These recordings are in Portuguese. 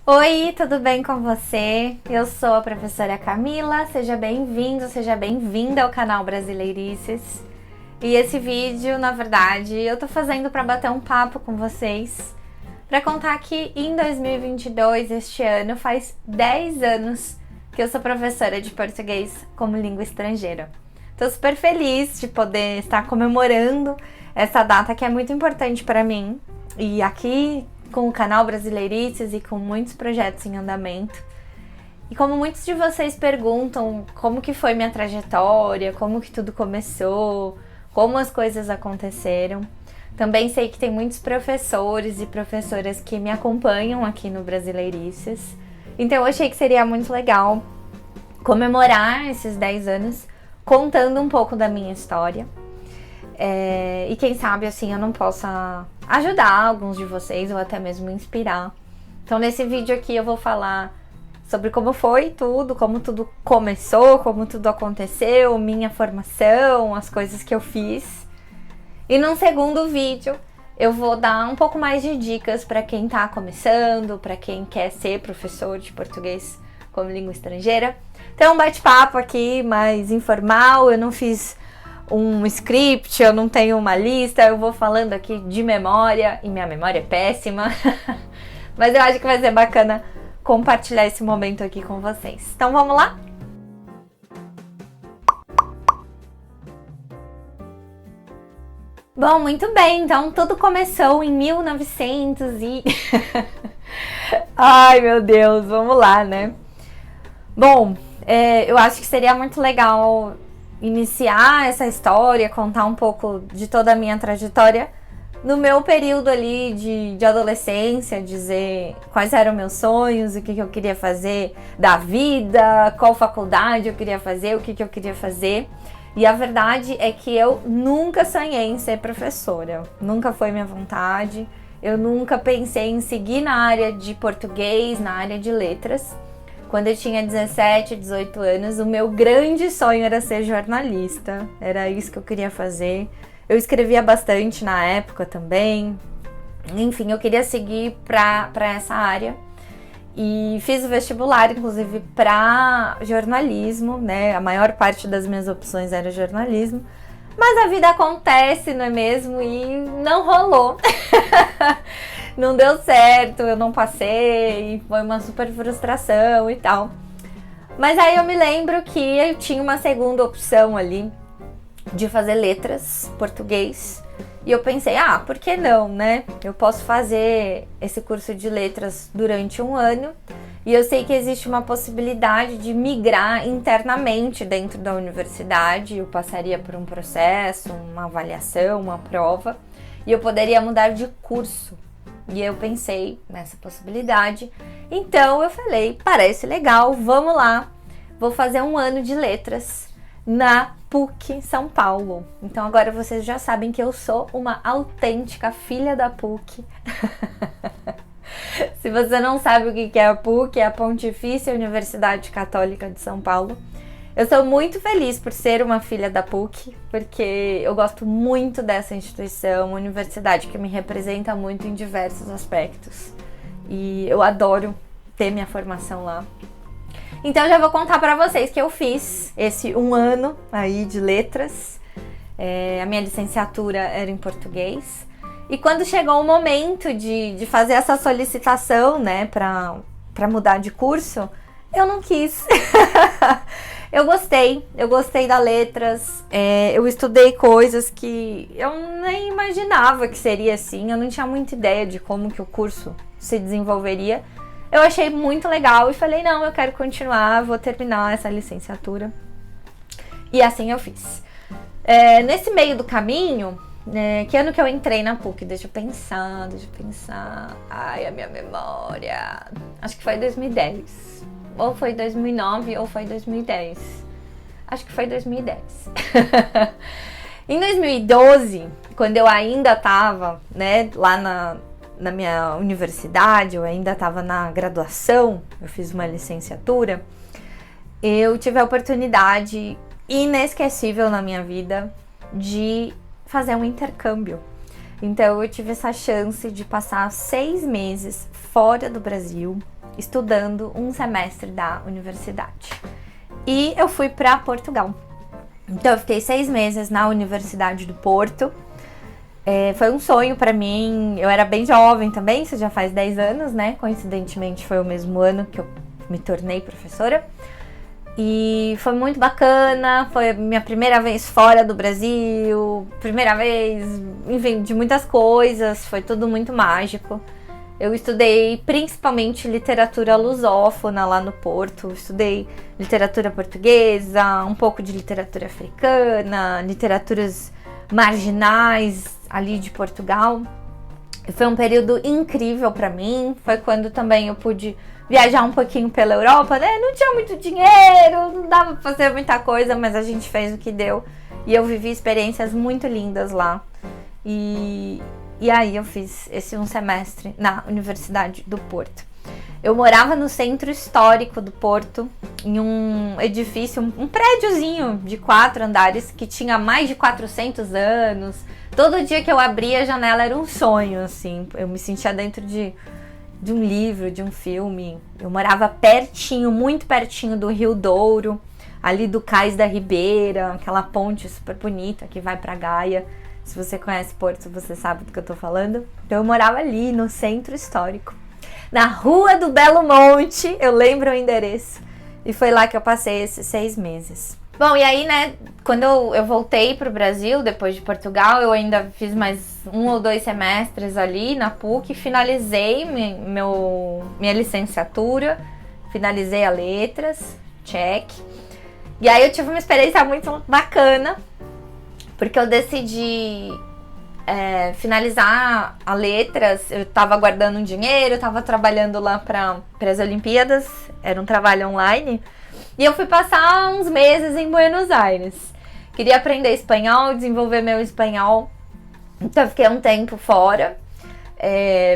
Oi, tudo bem com você? Eu sou a professora Camila, seja bem-vindo, seja bem-vinda ao canal Brasileirices. E esse vídeo, na verdade, eu tô fazendo para bater um papo com vocês, para contar que em 2022, este ano, faz 10 anos que eu sou professora de português como língua estrangeira. Tô super feliz de poder estar comemorando essa data que é muito importante para mim. E aqui com o canal Brasileirices e com muitos projetos em andamento. E como muitos de vocês perguntam como que foi minha trajetória, como que tudo começou, como as coisas aconteceram. Também sei que tem muitos professores e professoras que me acompanham aqui no Brasileirices. Então eu achei que seria muito legal comemorar esses 10 anos contando um pouco da minha história. E quem sabe assim eu não possa ajudar alguns de vocês ou até mesmo inspirar. Então nesse vídeo aqui eu vou falar sobre como foi tudo, como tudo começou, como tudo aconteceu, minha formação, as coisas que eu fiz. E num segundo vídeo eu vou dar um pouco mais de dicas para quem tá começando, para quem quer ser professor de português como língua estrangeira. Então um bate-papo aqui mais informal, eu não fiz um script, eu não tenho uma lista, eu vou falando aqui de memória, e minha memória é péssima, mas eu acho que vai ser bacana compartilhar esse momento aqui com vocês. Então vamos lá? Bom, muito bem, então tudo começou em 1900 e... Ai, meu Deus, vamos lá, né? Bom, eu acho que seria muito legal iniciar essa história, contar um pouco de toda a minha trajetória no meu período ali de adolescência, dizer quais eram meus sonhos, o que eu queria fazer da vida, qual faculdade eu queria fazer, o que eu queria fazer. E a verdade é que eu nunca sonhei em ser professora, nunca foi minha vontade, eu nunca pensei em seguir na área de português, na área de letras. Quando eu tinha 17, 18 anos, o meu grande sonho era ser jornalista. Era isso que eu queria fazer. Eu escrevia bastante na época também. Enfim, eu queria seguir para essa área. E fiz o vestibular, inclusive, para jornalismo, né? A maior parte das minhas opções era jornalismo. Mas a vida acontece, não é mesmo? E não rolou. Não deu certo, eu não passei, foi uma super frustração e tal. Mas aí eu me lembro que eu tinha uma segunda opção ali de fazer letras, português. E eu pensei, por que não, né? Eu posso fazer esse curso de letras durante um ano. E eu sei que existe uma possibilidade de migrar internamente dentro da universidade. Eu passaria por um processo, uma avaliação, uma prova. E eu poderia mudar de curso. E eu pensei nessa possibilidade. Então eu falei, parece legal, vamos lá. Vou fazer um ano de letras na PUC São Paulo. Então agora vocês já sabem que eu sou uma autêntica filha da PUC. Se você não sabe o que é a PUC, é a Pontifícia Universidade Católica de São Paulo. Eu sou muito feliz por ser uma filha da PUC, porque eu gosto muito dessa instituição, uma universidade que me representa muito em diversos aspectos. E eu adoro ter minha formação lá. Então já vou contar para vocês que eu fiz esse um ano aí de letras. A minha licenciatura era em português. E quando chegou o momento de fazer essa solicitação, né, para mudar de curso, eu não quis. Eu gostei das letras, eu estudei coisas que eu nem imaginava que seria assim, eu não tinha muita ideia de como que o curso se desenvolveria. Eu achei muito legal e falei, não, eu quero continuar, vou terminar essa licenciatura. E assim eu fiz. Nesse meio do caminho, que ano que eu entrei na PUC? Deixa eu pensar. Ai, a minha memória. Acho que foi 2010. Ou foi 2009 ou foi 2010. Acho que foi 2010. Em 2012, quando eu ainda estava, né, lá na minha universidade, eu ainda estava na graduação, eu fiz uma licenciatura, eu tive a oportunidade inesquecível na minha vida de fazer um intercâmbio. Então eu tive essa chance de passar 6 meses fora do Brasil, estudando um semestre da universidade. E eu fui para Portugal. Então eu fiquei 6 meses na Universidade do Porto. Foi um sonho para mim. Eu era bem jovem também, isso já faz 10 anos, né? Coincidentemente foi o mesmo ano que eu me tornei professora. E foi muito bacana, foi a minha primeira vez fora do Brasil, primeira vez, enfim, de muitas coisas, foi tudo muito mágico. Eu estudei principalmente literatura lusófona lá no Porto, estudei literatura portuguesa, um pouco de literatura africana, literaturas marginais ali de Portugal. Foi um período incrível para mim, foi quando também eu pude viajar um pouquinho pela Europa, né? Não tinha muito dinheiro, não dava pra fazer muita coisa, mas a gente fez o que deu. E eu vivi experiências muito lindas lá. E aí eu fiz esse um semestre na Universidade do Porto. Eu morava no centro histórico do Porto, em um edifício, um prédiozinho de 4 andares que tinha mais de 400 anos. Todo dia que eu abria a janela era um sonho, assim. Eu me sentia dentro de um livro, de um filme. Eu morava pertinho, muito pertinho do Rio Douro, ali do Cais da Ribeira, aquela ponte super bonita que vai pra Gaia. Se você conhece Porto, você sabe do que eu tô falando. Então eu morava ali no centro histórico, na Rua do Belo Monte, eu lembro o endereço. E foi lá que eu passei esses 6 meses. Bom, e aí, né, quando eu voltei pro Brasil, depois de Portugal, eu ainda fiz mais 1 ou 2 semestres ali na PUC, finalizei minha licenciatura, finalizei a letras, check. E aí eu tive uma experiência muito bacana, porque eu decidi finalizar a letras. Eu tava guardando um dinheiro, eu tava trabalhando lá para as Olimpíadas, era um trabalho online. E eu fui passar uns meses em Buenos Aires. Queria aprender espanhol, desenvolver meu espanhol. Então eu fiquei um tempo fora.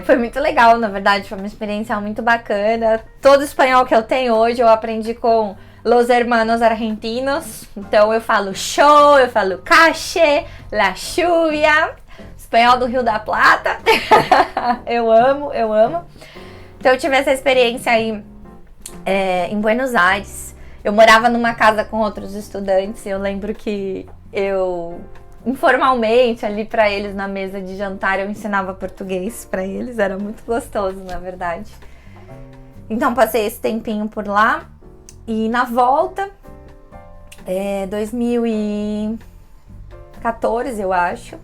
Foi muito legal, na verdade, foi uma experiência muito bacana. Todo o espanhol que eu tenho hoje eu aprendi com los hermanos argentinos. Então eu falo show, eu falo cache, la lluvia. Espanhol do Rio da Plata. Eu amo, eu amo. Então eu tive essa experiência aí em Buenos Aires. Eu morava numa casa com outros estudantes e eu lembro que eu, informalmente, ali pra eles na mesa de jantar, eu ensinava português pra eles. Era muito gostoso, na verdade. Então passei esse tempinho por lá. E na volta, 2014, eu acho.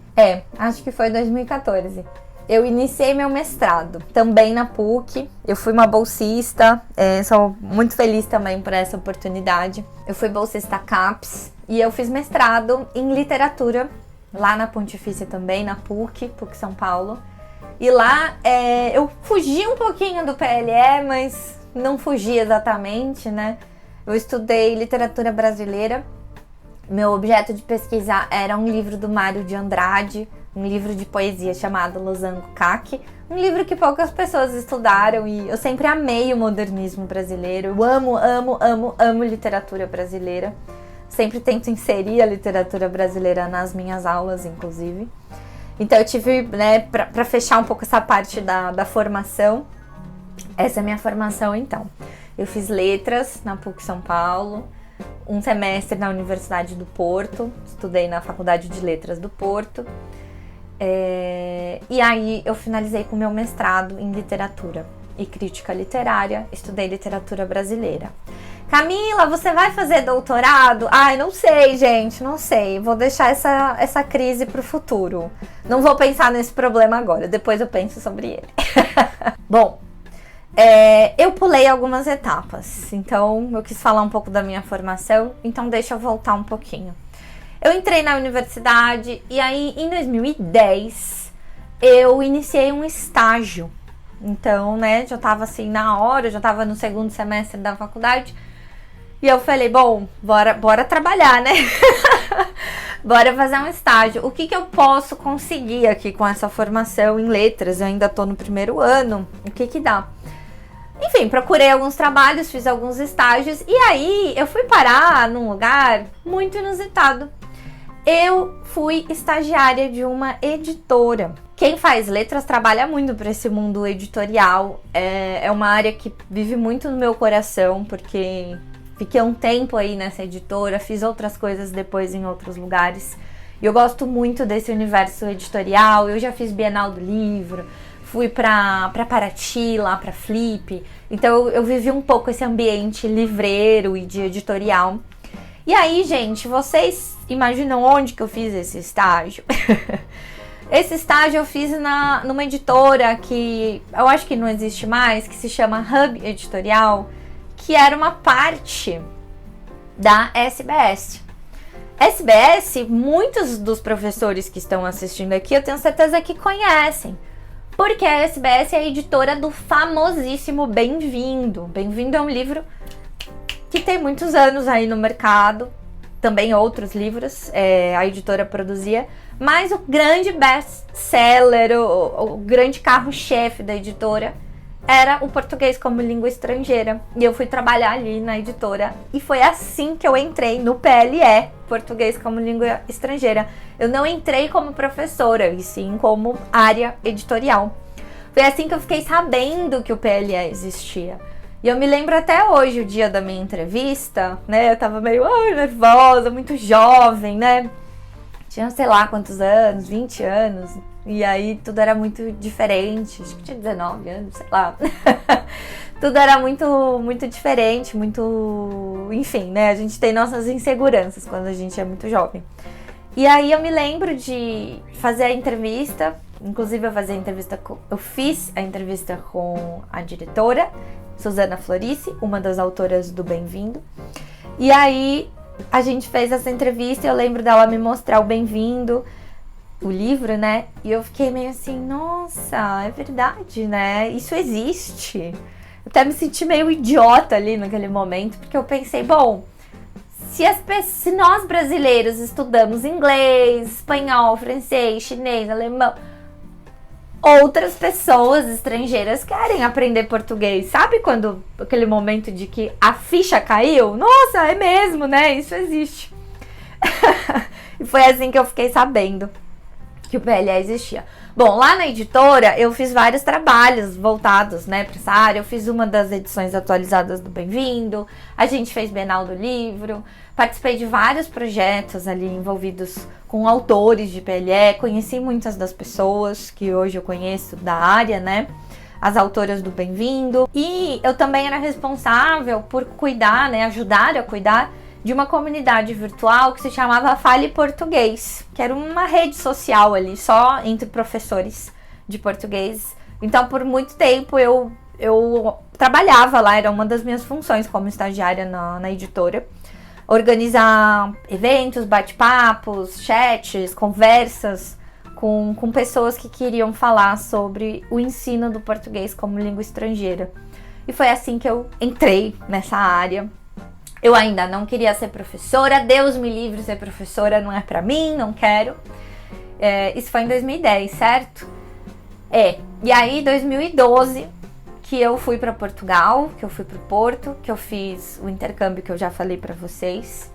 Acho que foi 2014. Eu iniciei meu mestrado, também na PUC. Eu fui uma bolsista, sou muito feliz também por essa oportunidade. Eu fui bolsista CAPES e eu fiz mestrado em literatura, lá na Pontifícia também, na PUC São Paulo. E lá eu fugi um pouquinho do PLE, mas não fugi exatamente, né? Eu estudei literatura brasileira. Meu objeto de pesquisa era um livro do Mário de Andrade, um livro de poesia chamado Losango Caque, um livro que poucas pessoas estudaram e eu sempre amei o modernismo brasileiro. Eu amo, amo, amo, amo literatura brasileira. Sempre tento inserir a literatura brasileira nas minhas aulas, inclusive. Então eu tive, né, para fechar um pouco essa parte da formação, essa é a minha formação então. Eu fiz letras na PUC São Paulo, um semestre na Universidade do Porto, estudei na Faculdade de Letras do Porto. E aí eu finalizei com o meu mestrado em literatura e crítica literária, estudei literatura brasileira. Camila, você vai fazer doutorado? Ai, não sei, gente, não sei. Vou deixar essa crise pro futuro. Não vou pensar nesse problema agora, depois eu penso sobre ele. Bom, eu pulei algumas etapas, então eu quis falar um pouco da minha formação, então deixa eu voltar um pouquinho. Eu entrei na universidade e aí em 2010 eu iniciei um estágio. Então, né, já tava assim na hora, já tava no 2º semestre da faculdade. E eu falei, bom, bora trabalhar, né? Bora fazer um estágio. O que eu posso conseguir aqui com essa formação em letras? Eu ainda tô no 1º ano. O que dá? Enfim, procurei alguns trabalhos, fiz alguns estágios. E aí eu fui parar num lugar muito inusitado. Eu fui estagiária de uma editora. quem faz letras trabalha muito para esse mundo editorial. É uma área que vive muito no meu coração, porque fiquei um tempo aí nessa editora, fiz outras coisas depois em outros lugares. E eu gosto muito desse universo editorial. Eu já fiz Bienal do Livro, fui pra Paraty, lá pra Flip. Então eu vivi um pouco esse ambiente livreiro e de editorial. E aí, gente, vocês imaginam onde que eu fiz esse estágio? Esse estágio eu fiz numa editora que eu acho que não existe mais, que se chama Hub Editorial, que era uma parte da SBS. SBS, muitos dos professores que estão assistindo aqui, eu tenho certeza que conhecem, porque a SBS é a editora do famosíssimo Bem-vindo. Bem-vindo é um livro que tem muitos anos aí no mercado, também outros livros a editora produzia, mas o grande best-seller, o grande carro-chefe da editora era o português como língua estrangeira. E eu fui trabalhar ali na editora e foi assim que eu entrei no PLE, português como língua estrangeira. Eu não entrei como professora, e sim como área editorial. Foi assim que eu fiquei sabendo que o PLE existia. E eu me lembro até hoje, o dia da minha entrevista, né? Eu tava meio nervosa, muito jovem, né? Tinha sei lá quantos anos, 20 anos. E aí tudo era muito diferente. Acho que tinha 19 anos, sei lá. Tudo era muito, muito diferente, muito... Enfim, né? A gente tem nossas inseguranças quando a gente é muito jovem. E aí eu me lembro de fazer a entrevista. Inclusive eu fiz a entrevista com a diretora, Suzana Florice, uma das autoras do Bem-vindo. E aí a gente fez essa entrevista e eu lembro dela me mostrar o Bem-vindo, o livro, né? E eu fiquei meio assim, nossa, é verdade, né? Isso existe. Eu até me senti meio idiota ali naquele momento, porque eu pensei, bom, se nós brasileiros estudamos inglês, espanhol, francês, chinês, alemão, outras pessoas estrangeiras querem aprender português. Sabe quando aquele momento de que a ficha caiu? Nossa, é mesmo, né? Isso existe. E foi assim que eu fiquei sabendo que o PLE existia. Bom, lá na editora eu fiz vários trabalhos voltados, né, para essa área. Eu fiz uma das edições atualizadas do Bem-vindo, a gente fez Bienal do Livro, participei de vários projetos ali envolvidos com autores de PLE, conheci muitas das pessoas que hoje eu conheço da área, né, as autoras do Bem-vindo. E eu também era responsável por cuidar, né, ajudar a cuidar de uma comunidade virtual que se chamava Fale Português, que era uma rede social ali, só entre professores de português. Então, por muito tempo, eu trabalhava lá, era uma das minhas funções como estagiária na editora. Organizar eventos, bate-papos, chats, conversas com pessoas que queriam falar sobre o ensino do português como língua estrangeira. E foi assim que eu entrei nessa área. Eu ainda não queria ser professora, Deus me livre, ser professora não é pra mim, não quero. Isso foi em 2010, certo? E aí, em 2012, que eu fui pra Portugal, que eu fui pro Porto, que eu fiz o intercâmbio que eu já falei pra vocês.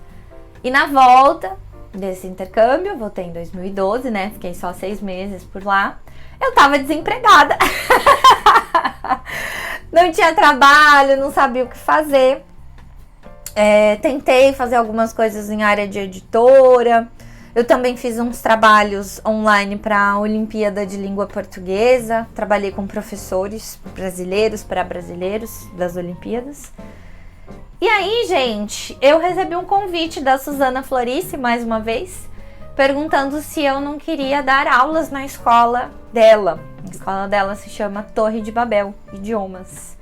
E na volta desse intercâmbio, voltei em 2012, né? Fiquei só 6 meses por lá. Eu tava desempregada. Não tinha trabalho, não sabia o que fazer. Tentei fazer algumas coisas em área de editora. Eu também fiz uns trabalhos online para a Olimpíada de Língua Portuguesa. Trabalhei com professores brasileiros para brasileiros das Olimpíadas. E aí, gente, eu recebi um convite da Suzana Florice, mais uma vez, perguntando se eu não queria dar aulas na escola dela. A escola dela se chama Torre de Babel, Idiomas.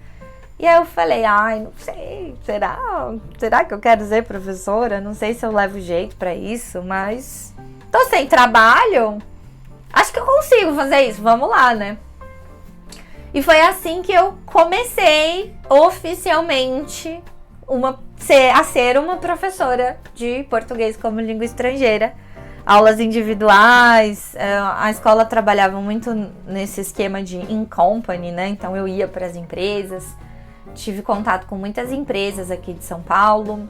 E aí eu falei, não sei, será que eu quero ser professora? Não sei se eu levo jeito pra isso, mas tô sem trabalho, acho que eu consigo fazer isso, vamos lá, né? E foi assim que eu comecei oficialmente a ser uma professora de português como língua estrangeira. Aulas individuais, a escola trabalhava muito nesse esquema de in-company, né? Então eu ia para as empresas. Tive contato com muitas empresas aqui de São Paulo,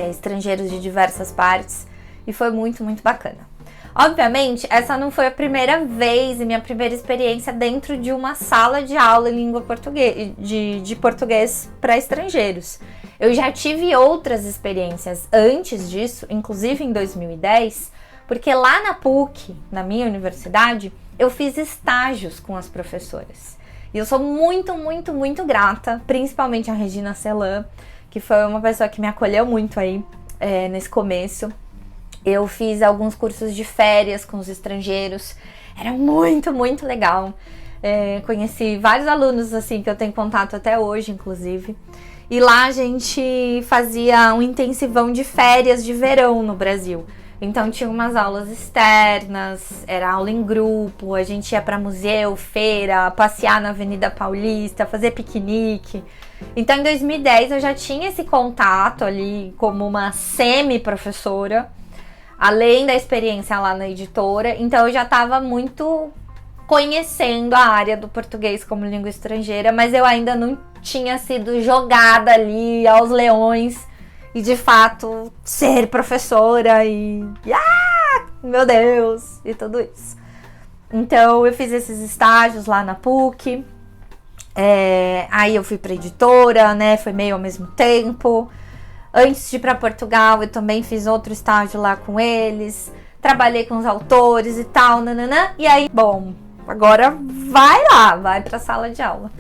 estrangeiros de diversas partes, e foi muito, muito bacana. Obviamente, essa não foi a primeira vez e minha primeira experiência dentro de uma sala de aula em língua português, de português para estrangeiros. Eu já tive outras experiências antes disso, inclusive em 2010, porque lá na PUC, na minha universidade, eu fiz estágios com as professoras. E eu sou muito, muito, muito grata, principalmente a Regina Celan, que foi uma pessoa que me acolheu muito aí nesse começo. Eu fiz alguns cursos de férias com os estrangeiros, era muito, muito legal. Conheci vários alunos assim que eu tenho contato até hoje, inclusive. E lá a gente fazia um intensivão de férias de verão no Brasil. Então tinha umas aulas externas, era aula em grupo, a gente ia para museu, feira, passear na Avenida Paulista, fazer piquenique. Então em 2010 eu já tinha esse contato ali como uma semi-professora, além da experiência lá na editora. Então eu já estava muito conhecendo a área do português como língua estrangeira, mas eu ainda não tinha sido jogada ali aos leões e de fato ser professora e meu Deus, e tudo isso. Então eu fiz esses estágios lá na PUC, aí eu fui pra editora, né, foi meio ao mesmo tempo. Antes de ir para Portugal eu também fiz outro estágio lá com eles, trabalhei com os autores e tal, nananã, e aí, bom, agora vai pra sala de aula.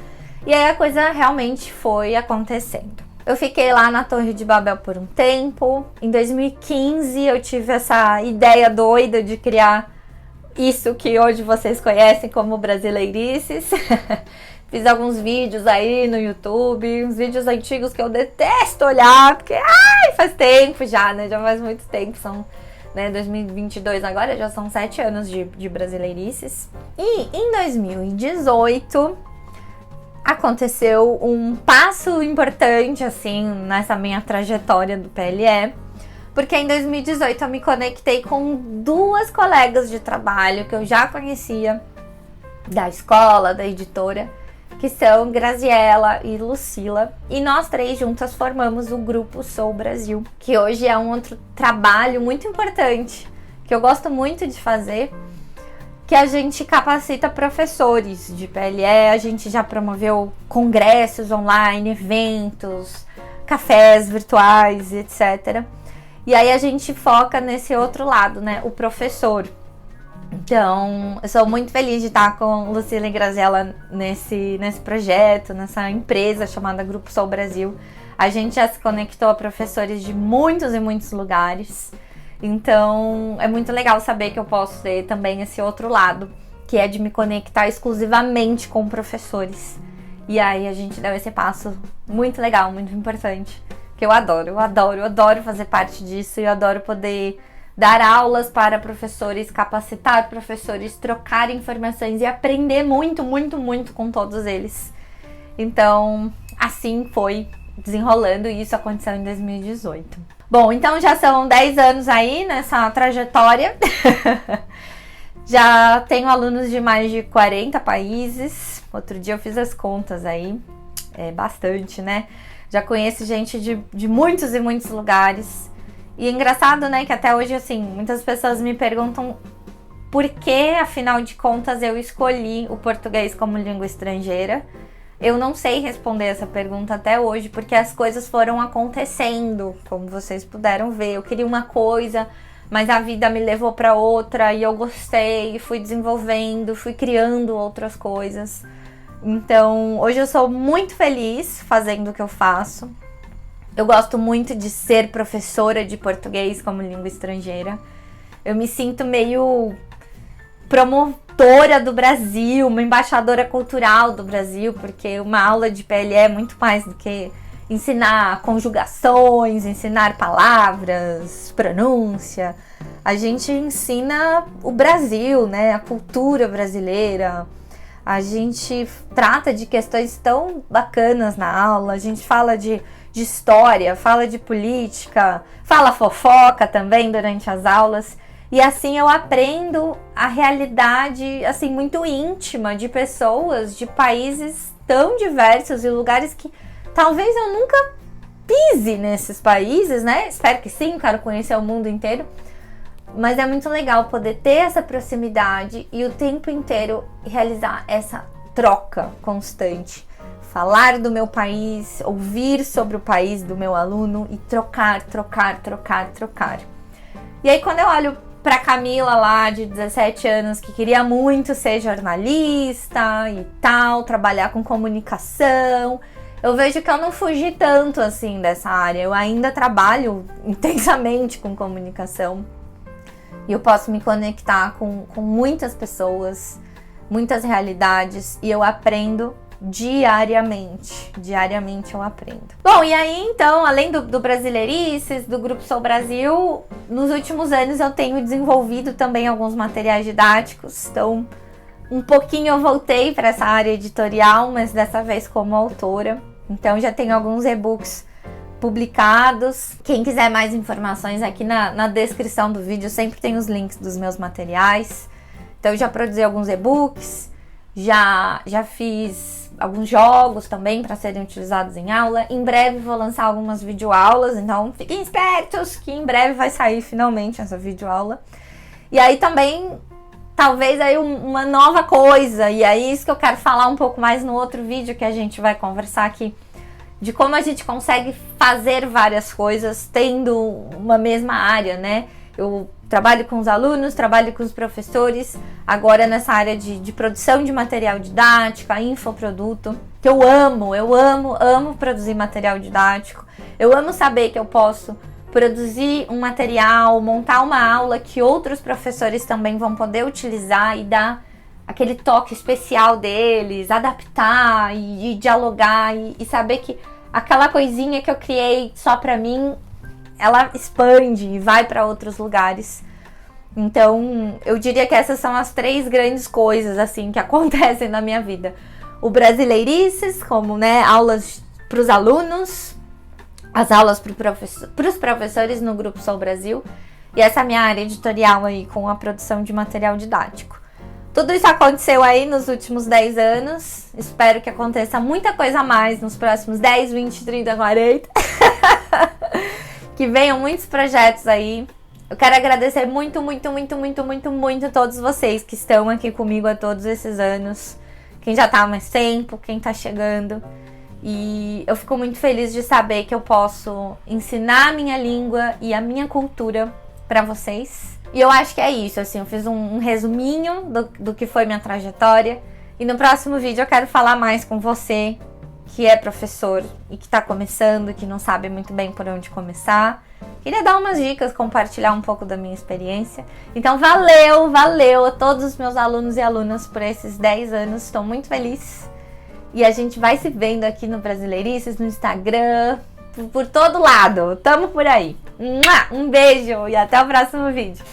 E aí a coisa realmente foi acontecendo. Eu fiquei lá na Torre de Babel por um tempo. Em 2015 eu tive essa ideia doida de criar isso que hoje vocês conhecem como Brasileirices. Fiz alguns vídeos aí no YouTube, uns vídeos antigos que eu detesto olhar, porque faz tempo já, né? Já faz muito tempo, são 2022 agora, já são 7 anos de Brasileirices. E em 2018... aconteceu um passo importante, assim, nessa minha trajetória do PLE, porque em 2018 eu me conectei com 2 colegas de trabalho que eu já conhecia da escola, da editora, que são Graziela e Lucila, e nós 3 juntas formamos o Grupo Sou Brasil, que hoje é um outro trabalho muito importante, que eu gosto muito de fazer, que a gente capacita professores de PLE. A gente já promoveu congressos online, eventos, cafés virtuais, etc. E aí a gente foca nesse outro lado, né? O professor. Então, eu sou muito feliz de estar com Lucila e Graziela nesse projeto, nessa empresa chamada Grupo Sou Brasil. A gente já se conectou a professores de muitos e muitos lugares. Então, é muito legal saber que eu posso ter também esse outro lado, que é de me conectar exclusivamente com professores. E aí a gente deu esse passo muito legal, muito importante, que eu adoro fazer parte disso, e eu adoro poder dar aulas para professores, capacitar professores, trocar informações e aprender muito, muito, muito com todos eles. Então, assim foi desenrolando, e isso aconteceu em 2018. Bom, então já são 10 anos aí nessa trajetória. Já tenho alunos de mais de 40 países. Outro dia eu fiz as contas aí. É bastante, né? Já conheço gente de muitos e muitos lugares. E é engraçado, né, que até hoje, assim, muitas pessoas me perguntam por que, afinal de contas, eu escolhi o português como língua estrangeira. Eu não sei responder essa pergunta até hoje, porque as coisas foram acontecendo, como vocês puderam ver. Eu queria uma coisa, mas a vida me levou para outra, e eu gostei, fui desenvolvendo, fui criando outras coisas. Então, hoje eu sou muito feliz fazendo o que eu faço. Eu gosto muito de ser professora de português como língua estrangeira. Eu me sinto meio promotora do Brasil, uma embaixadora cultural do Brasil, porque uma aula de PLE é muito mais do que ensinar conjugações, ensinar palavras, pronúncia. A gente ensina o Brasil, né? A cultura brasileira. A gente trata de questões tão bacanas na aula. A gente fala de história, fala de política, fala fofoca também durante as aulas. E assim eu aprendo a realidade, assim, muito íntima de pessoas de países tão diversos e lugares que talvez eu nunca pise nesses países, né? Espero que sim, quero conhecer o mundo inteiro. Mas é muito legal poder ter essa proximidade e o tempo inteiro realizar essa troca constante. Falar do meu país, ouvir sobre o país do meu aluno e trocar. E aí quando eu olho pra Camila lá de 17 anos, que queria muito ser jornalista e tal, trabalhar com comunicação, eu vejo que eu não fugi tanto assim dessa área. Eu ainda trabalho intensamente com comunicação e eu posso me conectar com muitas pessoas, muitas realidades, e eu aprendo diariamente eu aprendo. Bom, e aí então, além do Brasileirices, do Grupo Sou Brasil, nos últimos anos eu tenho desenvolvido também alguns materiais didáticos. Então, um pouquinho eu voltei para essa área editorial, mas dessa vez como autora. Então, já tenho alguns e-books publicados. Quem quiser mais informações, aqui na descrição do vídeo sempre tem os links dos meus materiais. Então, eu já produzi alguns e-books, já fiz alguns jogos também para serem utilizados em aula. Em breve vou lançar algumas videoaulas, então fiquem espertos que em breve vai sair finalmente essa videoaula. E aí também, talvez aí uma nova coisa, e aí isso que eu quero falar um pouco mais no outro vídeo que a gente vai conversar aqui, de como a gente consegue fazer várias coisas tendo uma mesma área, né? Eu trabalho com os alunos, trabalho com os professores, agora nessa área de produção de material didático, infoproduto, que eu amo produzir material didático. Eu amo saber que eu posso produzir um material, montar uma aula que outros professores também vão poder utilizar e dar aquele toque especial deles, adaptar e dialogar e saber que aquela coisinha que eu criei só pra mim, ela expande e vai para outros lugares. Então, eu diria que essas são as 3 grandes coisas assim que acontecem na minha vida. O Brasileirices, como, né, aulas para os alunos, as aulas para os professores no Grupo Sou Brasil, e essa minha área editorial aí com a produção de material didático. Tudo isso aconteceu aí nos últimos 10 anos. Espero que aconteça muita coisa a mais nos próximos 10, 20, 30, 40. Que venham muitos projetos aí. Eu quero agradecer muito todos vocês que estão aqui comigo há todos esses anos. Quem já tá há mais tempo, quem tá chegando. E eu fico muito feliz de saber que eu posso ensinar a minha língua e a minha cultura pra vocês. E eu acho que é isso, assim, eu fiz um resuminho do que foi minha trajetória. E no próximo vídeo eu quero falar mais com você, que é professor e que tá começando, que não sabe muito bem por onde começar. Queria dar umas dicas, compartilhar um pouco da minha experiência. Então valeu a todos os meus alunos e alunas por esses 10 anos. Estou muito feliz. E a gente vai se vendo aqui no Brasileirices, no Instagram, por todo lado. Tamo por aí. Um beijo e até o próximo vídeo.